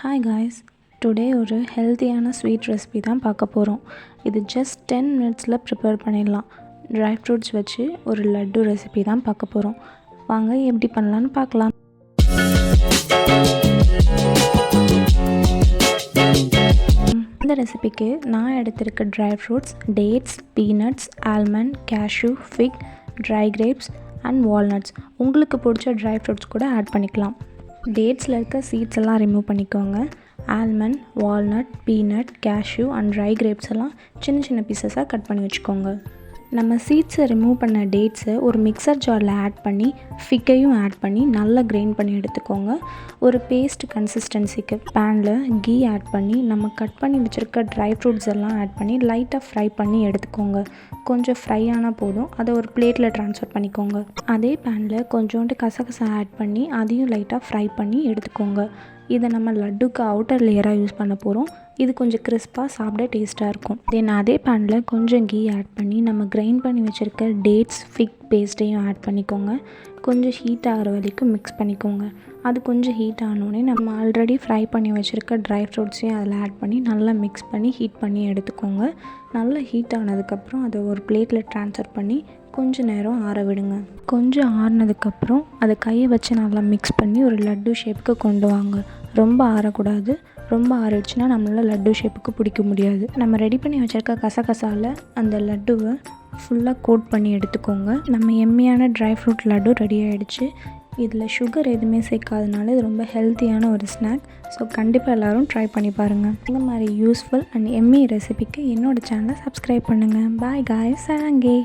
Hi guys, today ஒரு ஹெல்த்தியான sweet recipe தான் பார்க்க போகிறோம். இது ஜஸ்ட் 10 மினிட்ஸில் ப்ரிப்பேர் பண்ணிடலாம். ட்ரை ஃப்ரூட்ஸ் வச்சு ஒரு லட்டு ரெசிபி தான் பார்க்க போகிறோம். வாங்க எப்படி பண்ணலான்னு பார்க்கலாம். இந்த ரெசிபிக்கு நான் எடுத்திருக்க dry fruits dates, peanuts, almond, cashew, fig, try grapes and walnuts. உங்களுக்கு பிடிச்ச ட்ரை ஃப்ரூட்ஸ் கூட ஆட் பண்ணிக்கலாம். டேட்ஸில் இருக்க சீட்ஸ் எல்லாம் ரிமூவ் பண்ணிக்கோங்க. Almond, walnut, peanut, cashew and try grapes எல்லாம் சின்ன சின்ன பீசஸாக கட் பண்ணி வச்சுக்கோங்க. நம்ம சீட்ஸை ரிமூவ் பண்ண டேட்ஸை ஒரு மிக்சர் ஜாரில் ஆட் பண்ணி ஃபிக்கையும் ஆட் பண்ணி நல்லா கிரைண்ட் பண்ணி எடுத்துக்கோங்க. ஒரு பேஸ்ட் கன்சிஸ்டன்சிக்கு பேனில் கீ ஆட் பண்ணி நம்ம கட் பண்ணி வச்சுருக்க ட்ரை ஃப்ரூட்ஸ் எல்லாம் ஆட் பண்ணி லைட்டாக ஃப்ரை பண்ணி எடுத்துக்கோங்க. கொஞ்சம் ஃப்ரை ஆனால் போதும், அதை ஒரு பிளேட்டில் ட்ரான்ஸ்ஃபர் பண்ணிக்கோங்க. அதே பேனில் கொஞ்சோண்டு கசகசா ஆட் பண்ணி அதையும் லைட்டாக ஃப்ரை பண்ணி எடுத்துக்கோங்க. இதை நம்ம லட்டுக்கு அவுட்டர் லேயராக யூஸ் பண்ண போகிறோம். இது கொஞ்சம் கிறிஸ்பாக சாப்பிட டேஸ்ட்டாக இருக்கும். தென் அதே பேனில் கொஞ்சம் கீ ஆட் பண்ணி நம்ம கிரைண்ட் பண்ணி வச்சுருக்க டேட்ஸ், ஃபிக் பேஸ்ட்டையும் ஆட் பண்ணிக்கோங்க. கொஞ்சம் ஹீட் ஆகிற வரைக்கும் மிக்ஸ் பண்ணிக்கோங்க. அது கொஞ்சம் ஹீட் ஆனோடனே நம்ம ஆல்ரெடி ஃப்ரை பண்ணி வச்சுருக்க ட்ரை ஃப்ரூட்ஸையும் அதில் ஆட் பண்ணி நல்லா மிக்ஸ் பண்ணி ஹீட் பண்ணி எடுத்துக்கோங்க. நல்லா ஹீட் ஆனதுக்கப்புறம் அதை ஒரு பிளேட்டில் ட்ரான்ஸ்ஃபர் பண்ணி கொஞ்சம் நேரம் ஆற விடுங்க. கொஞ்சம் ஆறினதுக்கப்புறம் அதை கையை வச்சு நல்லா மிக்ஸ் பண்ணி ஒரு லட்டு ஷேப்புக்கு கொண்டு வாங்க. ரொம்ப ஆறக்கூடாது. ரொம்ப ஆறிடுச்சுன்னா நம்மளால் லட்டு ஷேப்புக்கு பிடிக்க முடியாது. நம்ம ரெடி பண்ணி வச்சுருக்க கசகசாவில் அந்த லட்டுவை ஃபுல்லாக கோட் பண்ணி எடுத்துக்கோங்க. நம்ம எம்மியான ட்ரை ஃப்ரூட் லட்டு ரெடி ஆகிடுச்சு. இதில் சுகர் எதுவுமே சேர்க்காதனால இது ரொம்ப ஹெல்த்தியான ஒரு ஸ்நாக். ஸோ கண்டிப்பாக எல்லோரும் ட்ரை பண்ணி பாருங்கள். இந்த மாதிரி யூஸ்ஃபுல் அண்ட் எம்மி ரெசிபிக்கு என்னோடய சேனலை சப்ஸ்கிரைப் பண்ணுங்கள். Bye guys, சரங்கே.